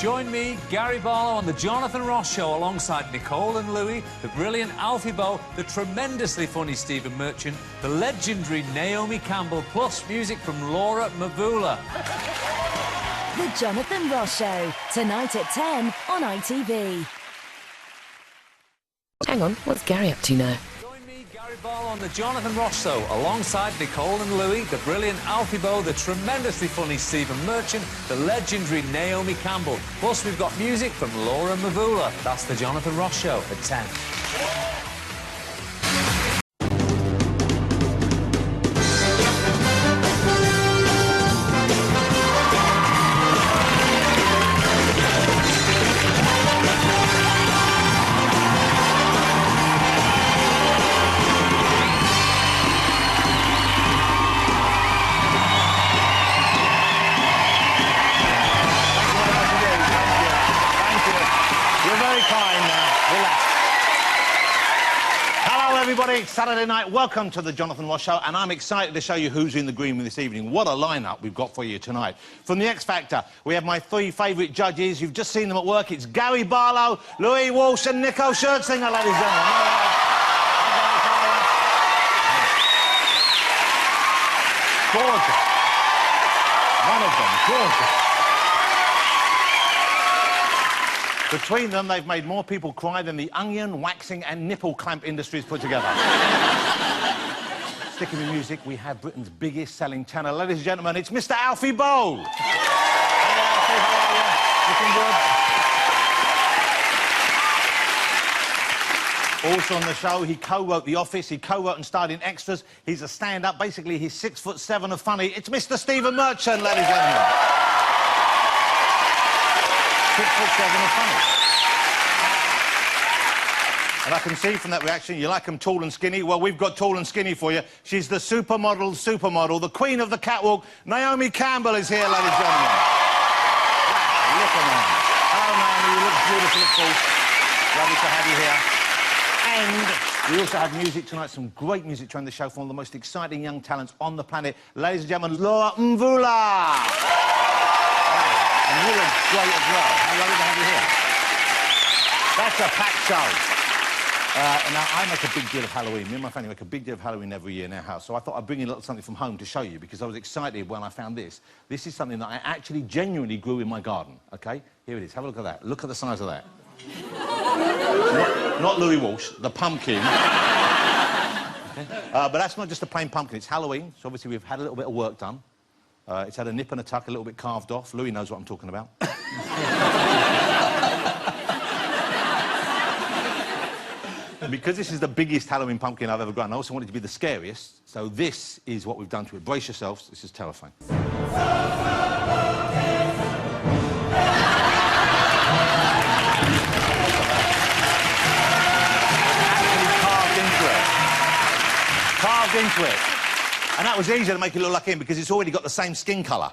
Join me, Gary Barlow, on the Jonathan Ross Show alongside Nicole and Louis, the brilliant Alfie Boe, the tremendously funny Stephen Merchant, the legendary Naomi Campbell, plus music from Laura Mavula. The Jonathan Ross Show, tonight at 10 on ITV. Hang on, what's Gary up to now? Join me, Gary Barlow, on the Jonathan Ross Show alongside Nicole and Louis, the brilliant Alfie Boe, the tremendously funny Stephen Merchant, the legendary Naomi Campbell. Plus, we've got music from Laura Mavula. That's the Jonathan Ross Show at 10. Everybody, Saturday night, welcome to the Jonathan Ross Show, and I'm excited to show you who's in the green room this evening. What a lineup we've got for you tonight. From the X Factor, we have my three favourite judges. You've just seen them at work. It's Gary Barlow, Louis Walsh and Nico Scherzinger, ladies and gentlemen. Gorgeous. One of them, gorgeous. Between them, they've made more people cry than the onion, waxing and nipple clamp industries put together. Sticking with music, we have Britain's biggest selling tenor. Ladies and gentlemen, it's Mr. Alfie Boe. Hello, Alfie, how are you? Looking good? Also on the show, he co-wrote The Office, he co-wrote and starred in Extras. He's a stand-up, basically he's 6'7" of funny. It's Mr. Stephen Merchant, ladies and gentlemen. 6'7" of funny. And I can see from that reaction, you like them tall and skinny. Well, we've got tall and skinny for you. She's the supermodel, the queen of the catwalk. Naomi Campbell is here, ladies and gentlemen. Wow, look at her. Hello, Naomi, you look beautiful, of course. Lovely to have you here. And we also have music tonight, some great music to end the show from one of the most exciting young talents on the planet. Ladies and gentlemen, Laura Mavula. And you look great as well. How lovely to have you here. That's a packed show. Now, I make a big deal of Halloween. Me and my family make a big deal of Halloween every year in our house. So I thought I'd bring you a little something from home to show you, because I was excited when I found this. This is something that I actually genuinely grew in my garden, OK? Here it is. Have a look at that. Look at the size of that. not Louis Walsh, the pumpkin. Okay? But that's not just a plain pumpkin. It's Halloween, so obviously we've had a little bit of work done. It's had a nip and a tuck, a little bit carved off. Louis knows what I'm talking about. Because this is the biggest Halloween pumpkin I've ever grown, I also want it to be the scariest. So this is what we've done to it. Brace yourselves, this is terrifying. Carved into it. And that was easier to make it look like him because it's already got the same skin colour.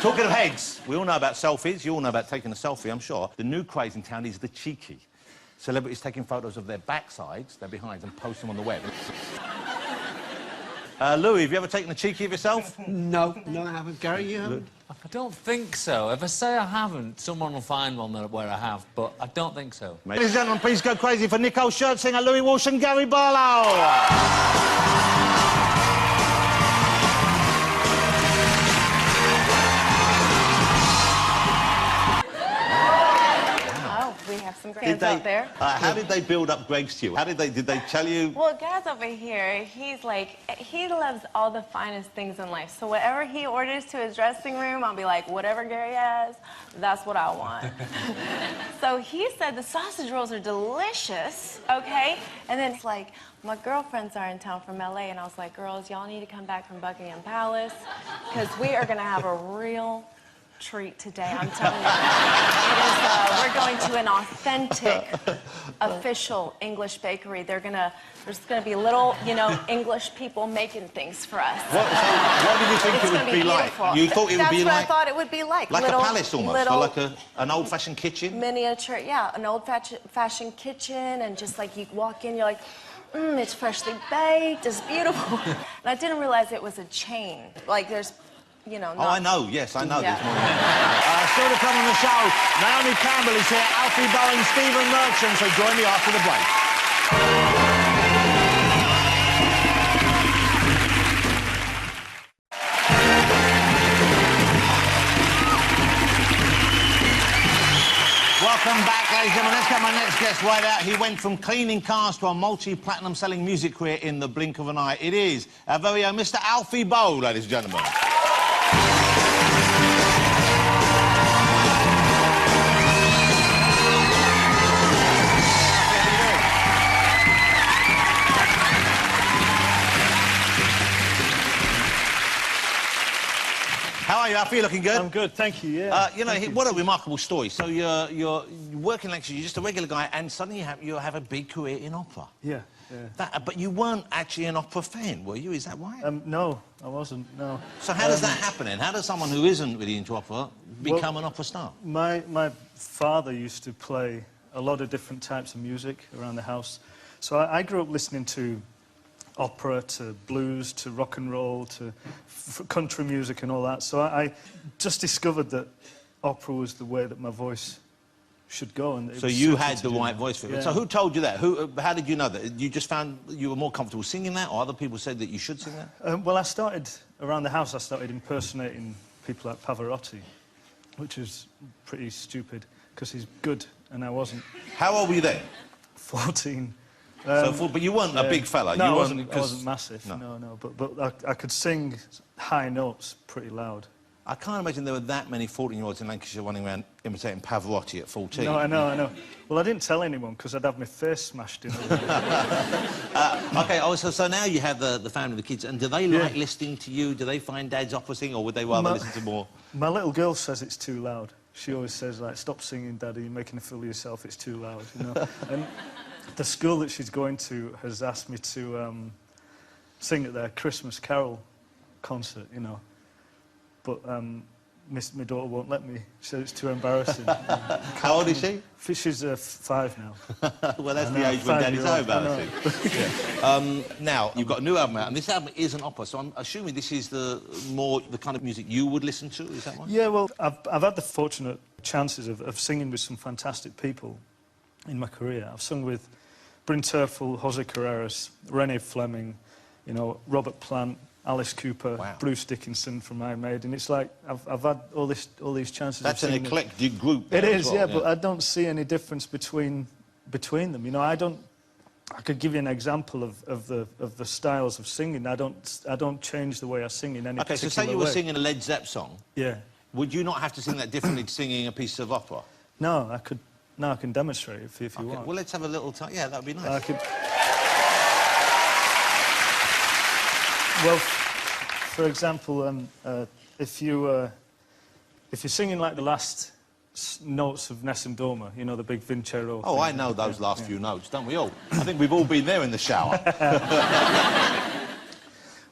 Talking of heads, we all know about selfies. You all know about taking a selfie, I'm sure. The new craze in town is the cheeky. Celebrities taking photos of their backsides, their behinds, and post them on the web. Louis, have you ever taken a cheeky of yourself? No, I haven't. Gary, you haven't? I don't think so. If I say I haven't, someone will find one where I have, but I don't think so. Ladies and gentlemen, please go crazy for Nicole Scherzinger, Louis Walsh and Gary Barlow. Some fans out there. How did they build up Greg Stewart? Did they tell you? Well, Greg's over here, he's like, he loves all the finest things in life. So whatever he orders to his dressing room, I'll be like, whatever Gary has, that's what I want. So he said the sausage rolls are delicious, okay? And then it's like, my girlfriends are in town from LA, and I was like, girls, y'all need to come back from Buckingham Palace, because we are gonna have a real treat today, I'm telling you. We're going to an authentic, official English bakery. There's gonna be little, English people making things for us. What did you think it would be like? You thought it would be like? That's what I thought it would be like. Like a palace almost, or like an old-fashioned kitchen? Miniature, yeah, an old-fashioned kitchen, and just like you walk in, you're like, it's freshly baked, it's beautiful. And I didn't realize it was a chain. Like there's you know, Oh, I not... know, yes, I know Yeah. this morning. Still to come on the show, Naomi Campbell is here, Alfie Boe and Stephen Merchant, so join me after the break. Welcome back, ladies and gentlemen. Let's get my next guest right out. He went from cleaning cars to a multi-platinum selling music career in the blink of an eye. It is our very own Mr. Alfie Boe, ladies and gentlemen. How are you, Alfie? Looking good? I'm good, thank you, yeah. You know, what a remarkable story. So you're working lecture, you're just a regular guy, and suddenly you have a big career in opera. Yeah, yeah. But you weren't actually an opera fan, were you? Is that right? No, I wasn't, no. So how does that happen then? How does someone who isn't really into opera become an opera star? My father used to play a lot of different types of music around the house. So I grew up listening to opera, to blues, to rock and roll, to country music and all that. So I just discovered that opera was the way that my voice should go. And so you had the right voice for it. Yeah. So who told you that? How did you know that? You just found you were more comfortable singing that, or other people said that you should sing that? Well, I started, around the house, I started impersonating people like Pavarotti, which is pretty stupid, because he's good, and I wasn't. How old were you then? 14. But you weren't a big fella. No, you I wasn't massive. No. But I could sing high notes pretty loud. I can't imagine there were that many 14-year-olds in Lancashire running around imitating Pavarotti at 14. No, I know. Well, I didn't tell anyone because I'd have my face smashed in. OK, so now you have the family, the kids, and do they like listening to you? Do they find Dad's opera singing, or would they rather listen to more? My little girl says it's too loud. She always says, like, stop singing, Daddy, you're making a fool of yourself, it's too loud, you know. And the school that she's going to has asked me to sing at their Christmas Carol concert, you know. But my daughter won't let me. She said it's too embarrassing. How old is she? She's 5 now. Well, that's the age when Daddy's so embarrassing. Now, you've got a new album out, and this album is an opera, so I'm assuming this is the kind of music you would listen to, is that right? Yeah, well, I've had the fortunate chances of singing with some fantastic people in my career. I've sung with Bryn Terfel, Jose Carreras, Renee Fleming, you know, Robert Plant, Alice Cooper, Bruce Dickinson from Iron Maiden. It's like I've had all these chances. That's an eclectic group. It is, yeah, but I don't see any difference between them. You know, I could give you an example of the styles of singing. I don't change the way I sing in any particular way. OK, so say you were singing a Led Zepp song. Yeah. Would you not have to sing that differently to singing a piece of opera? No, I could. No, I can demonstrate if you want. Well, let's have a little time. Yeah, that would be nice. Well, for example, if you're singing like the last notes of Nessun Dorma, you know, the big Vincero. Oh, I know those last few notes, don't we all? I think we've all been there in the shower.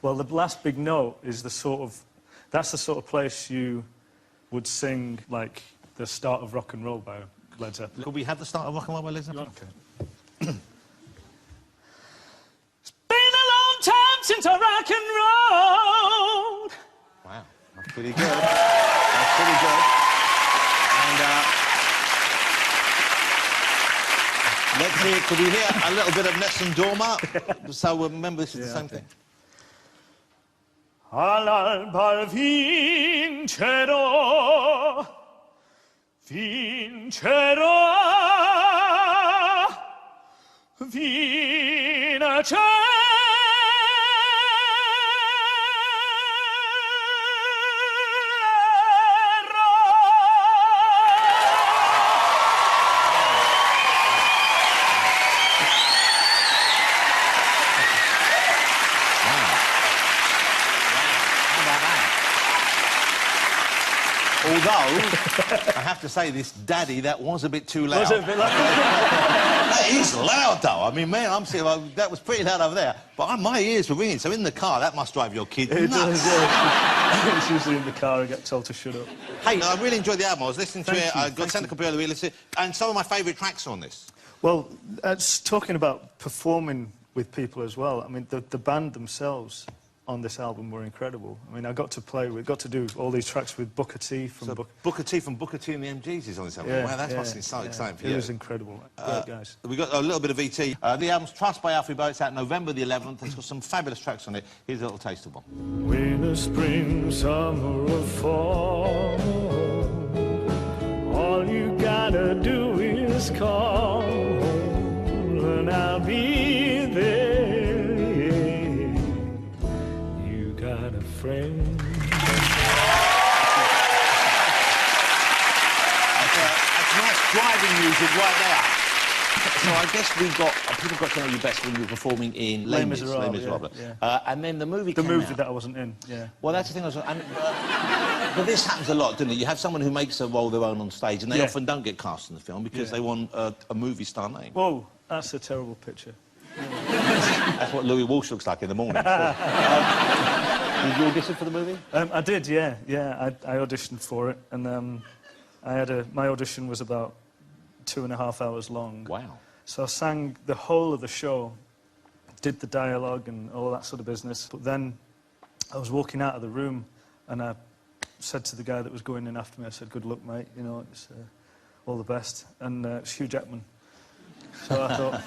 Well, the last big note is that's the sort of place you would sing like the start of Rock and Roll by Led Zeppelin. Could we have the start of Rock and Roll by Led Zeppelin? Okay. It's been a long time since I rock and rolled. Wow, that's pretty good. That's pretty good. And let's hear. Could we hear a little bit of Nessun Dorma? So remember, this is the same thing. All'alba vincerò, vincerò. Although, I have to say this, Daddy, that was a bit too loud. Was it a bit loud? That is loud, though. I mean, man, I'm saying that was pretty loud over there. But my ears were ringing, so in the car, that must drive your kid nuts. It does, yeah. It's usually in the car, I get told to shut up. Hey, I really enjoyed the album. I was listening to it. I got sent a copy of the and some of my favourite tracks are on this. Well, talking about performing with people as well, I mean, the band themselves on this album were incredible. I mean, I got to do all these tracks with Booker T from Booker T from Booker T and the MGs is on this album. Yeah, Wow, that must be so exciting for you. It was incredible. Great guys. We got a little bit of ET. The album's Trust by Alfie Boe. It's out November the 11th. It's got some fabulous tracks on it. Here's a little taste of one. Winter, spring, summer, or fall, all you gotta do is call, and I'll be there. You got a friend. That's nice driving music right there. So I guess people got to know you best when you were performing in Les Miserables. And then the movie came out. That I wasn't in, yeah. Well, that's the thing. But this happens a lot, doesn't it? You have someone who makes a role their own on stage, and they often don't get cast in the film because they want a movie star name. Whoa, that's a terrible picture. That's what Louis Walsh looks like in the morning. Did you audition for the movie? I did, yeah. I auditioned for it, and my audition was about 2.5 hours long. Wow. So I sang the whole of the show, did the dialogue and all that sort of business. But then I was walking out of the room, and I said to the guy that was going in after me, I said, "Good luck, mate, you know, it's all the best." And it's Hugh Jackman. So I thought,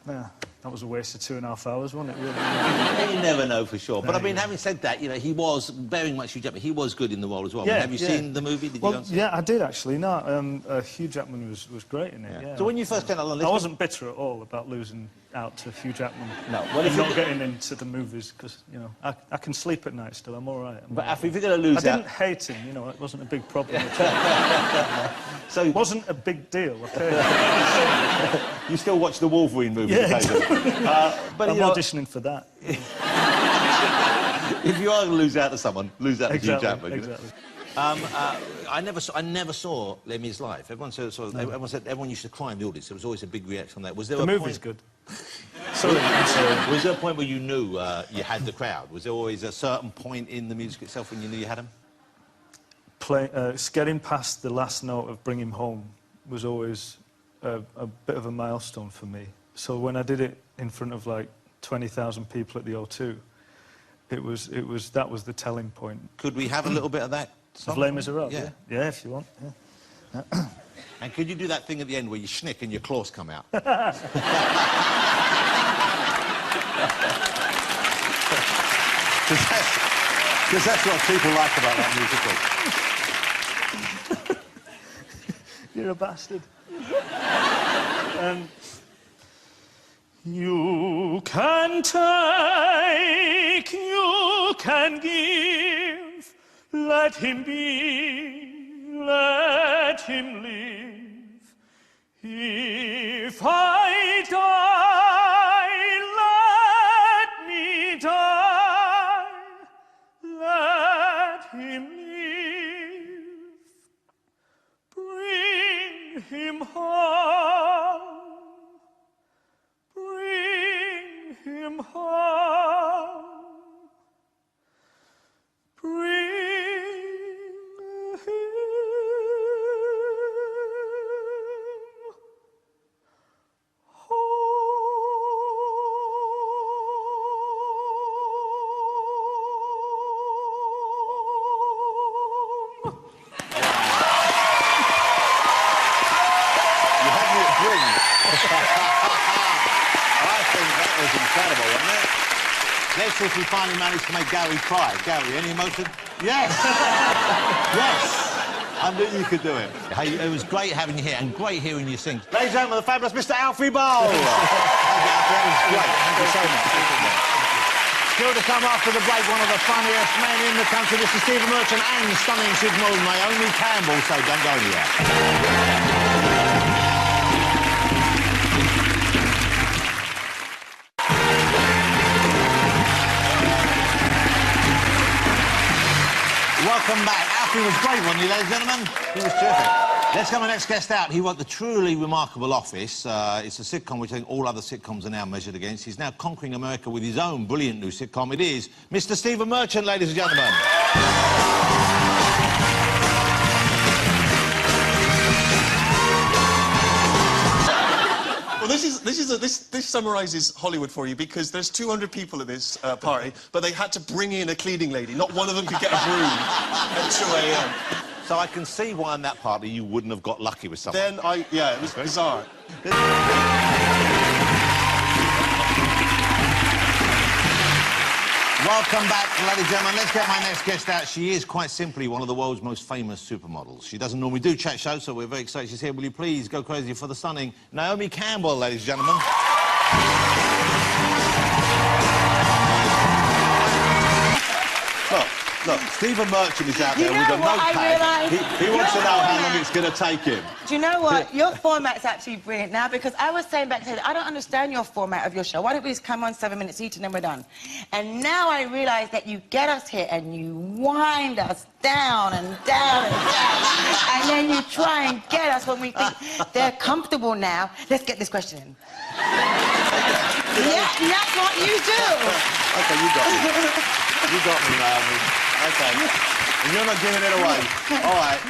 yeah, that was a waste of 2.5 hours, wasn't it, really? You never know for sure. But I mean, having said that, you know, he was very much Hugh Jackman. He was good in the role as well. Yeah, Have you seen the movie? Did you yeah, I did actually. No, Hugh Jackman was great in it. Yeah. So when you first came on the list, I wasn't bitter at all about losing out to Hugh Jackman. No, well, and not getting into the movies because you know I can sleep at night still. I'm all right. But if you're going to lose I didn't hate him. You know, it wasn't a big problem. So it wasn't a big deal. Okay. You still watch the Wolverine movie? Yeah, exactly. But I'm auditioning for that. If you are going to lose out to someone, lose out to Hugh Jackman. Exactly. I never saw Les Mis live. Everyone said everyone used to cry in the audience. There was always a big reaction on that. Was there the movie's good. Sorry. Was there a point where you knew you had the crowd? Was there always a certain point in the music itself when you knew you had them? Getting past the last note of Bring Him Home was always a bit of a milestone for me. So when I did it in front of like 20,000 people at the O2, that was the telling point. Could we have a little bit of that? Of Les Miserables? Yeah. Yeah, if you want. Yeah. And could you do that thing at the end where you schnick and your claws come out? Because that's what people like about that musical. You're a bastard. You can take, you can give, let him be, let him live. If I die, let me die, let him live. Bring him home, bring him home, bring him home. You had me at bring. I think that was incredible, wasn't it? Let's see if we finally managed to make Gary cry. Gary, any emotion? Yes! Yes! I knew you could do it. Hey, it was great having you here and great hearing you sing. Ladies and gentlemen, the fabulous Mr. Alfie Boe! Thank you, Alfie. That was great. Thank you so much. Still to come after the break, one of the funniest men in the country, Mr. Stephen Merchant, and stunning supermodel Naomi Campbell. So don't go anywhere. Welcome back. Alfie was great, wasn't he, ladies and gentlemen? He was terrific. Let's get my next guest out. He wrote The Truly Remarkable Office. It's a sitcom which I think all other sitcoms are now measured against. He's now conquering America with his own brilliant new sitcom. It is Mr. Stephen Merchant, ladies and gentlemen. Well, this This summarises Hollywood for you, because there's 200 people at this party, but they had to bring in a cleaning lady. Not one of them could get a broom at 2 a.m. So I can see why in that party you wouldn't have got lucky with someone. Then yeah, it was bizarre. Welcome back, ladies and gentlemen. Let's get my next guest out. She is quite simply one of the world's most famous supermodels. She doesn't normally do chat shows, so we're very excited she's here. Will you please go crazy for the stunning Naomi Campbell, ladies and gentlemen? Look, Stephen Merchant is out there with a notepad. He wants to know how long it's going to take him. Do you know what? Your format's actually brilliant now, because I was saying back then, I don't understand your format of your show. Why don't we just come on 7 minutes each and then we're done? And now I realise that you get us here and you wind us down and down and down. And then you try and get us when we think they're comfortable now. Let's get this question in. Yeah, that's what you do. OK, you got me. You got me, Naomi. OK. And you're not giving it away. All right.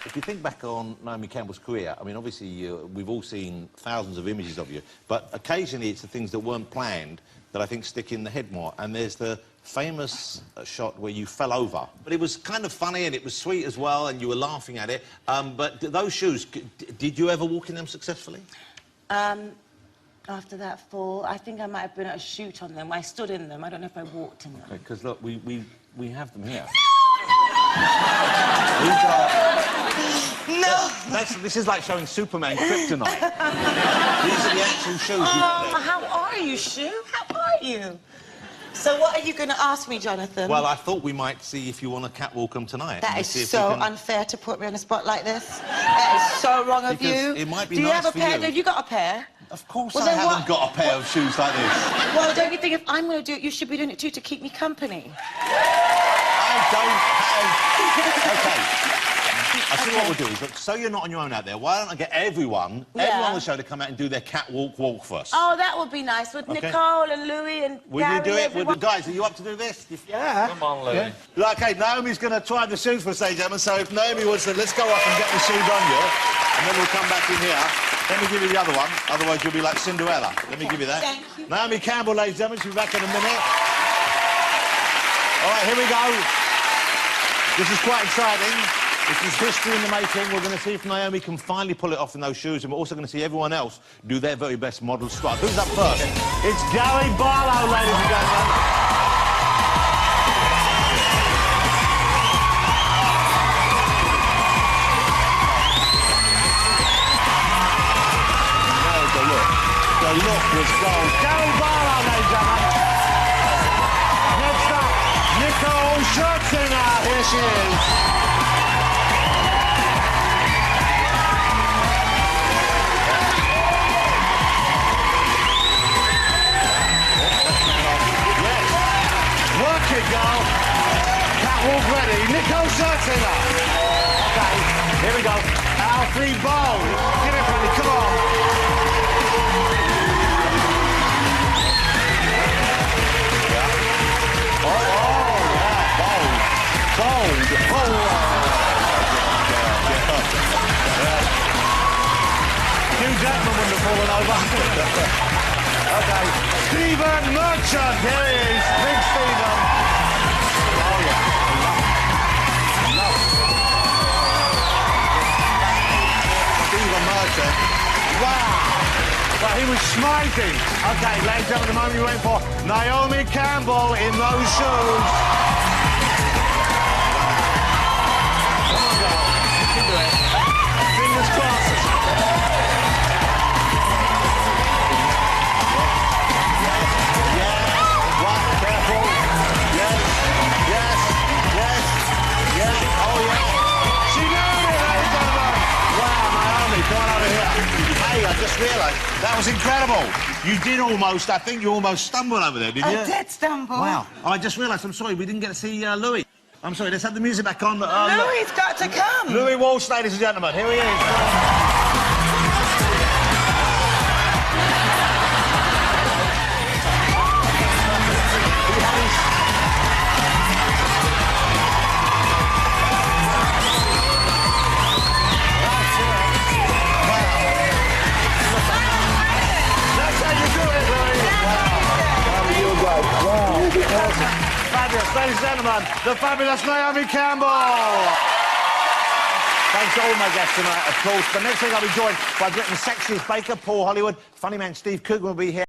If you think back on Naomi Campbell's career, I mean, obviously, we've all seen thousands of images of you, but occasionally it's the things that weren't planned that I think stick in the head more. And there's the famous shot where you fell over. But it was kind of funny and it was sweet as well, and you were laughing at it. But those shoes, did you ever walk in them successfully? After that fall, I think I might have been at a shoot on them. I stood in them. I don't know if I walked in them. Because, look, we have them here. No! This is like showing Superman kryptonite. These are the actual shoes. Oh, how are you, Shu? How are you? So what are you going to ask me, Jonathan? Well, I thought we might see if you want to catwalk them tonight. That is so unfair to put me on a spot like this. That is so wrong of you. It might be Do you nice have a pair? Have you got a pair? Of course I haven't got a pair of shoes like this. Well, don't you think if I'm going to do it, you should be doing it too, to keep me company? I don't have... OK. I see what we'll do is, look, so you're not on your own out there, why don't I get everyone on the show to come out and do their catwalk walk first? Oh, that would be nice, with Nicole and Louis and Will you do it? With the guys, are you up to do this? Yeah. Come on, Louis. Yeah. OK, Naomi's going to try the shoes for us, ladies and gentlemen, so if Naomi wants to, let's go up and get the shoes on you, and then we'll come back in here. Let me give you the other one, otherwise you'll be like Cinderella. Let me give you that. Thank you. Naomi Campbell, ladies and gentlemen, she'll be back in a minute. All right, here we go. This is quite exciting. This is history in the making. We're going to see if Naomi can finally pull it off in those shoes, and we're also going to see everyone else do their very best model strut. Who's up first? It's Gary Barlow, ladies and gentlemen. The look was gold. Gary Barlow, ladies and gentlemen. Next up, Nicole Scherzinger. Here she is. Yes. Work it, girl. Catwalk ready. Nicole Scherzinger. OK, here we go. Alfie Boe. Get it, buddy. Come on. Hugh Jackman wouldn't have fallen over. OK. Stephen Merchant. Here he is. Big Stephen. Oh, yeah. Love it. Stephen Merchant. Wow. Well, he was smiting. OK, ladies and gentlemen, the moment you wait for. Naomi Campbell in those shoes. Come on, girl. You can do it. Fingers crossed. Careful. Yes. Yes. Yes. Yes. Oh, yeah. She nailed it, ladies and gentlemen. Wow, Naomi, come on over here. Hey, I just realised, that was incredible. You did almost, I think you almost stumbled over there, did you? I did stumble. Wow. I just realised, I'm sorry, we didn't get to see Louis. I'm sorry, let's have the music back on. Louis's got to come. Louis Walsh, ladies and gentlemen, here he is. fabulous. Ladies and gentlemen, the fabulous Naomi Campbell. Thanks to all my guests tonight, of course. But next week I'll be joined by Britain's sexiest baker, Paul Hollywood. Funny man Steve Coogan will be here.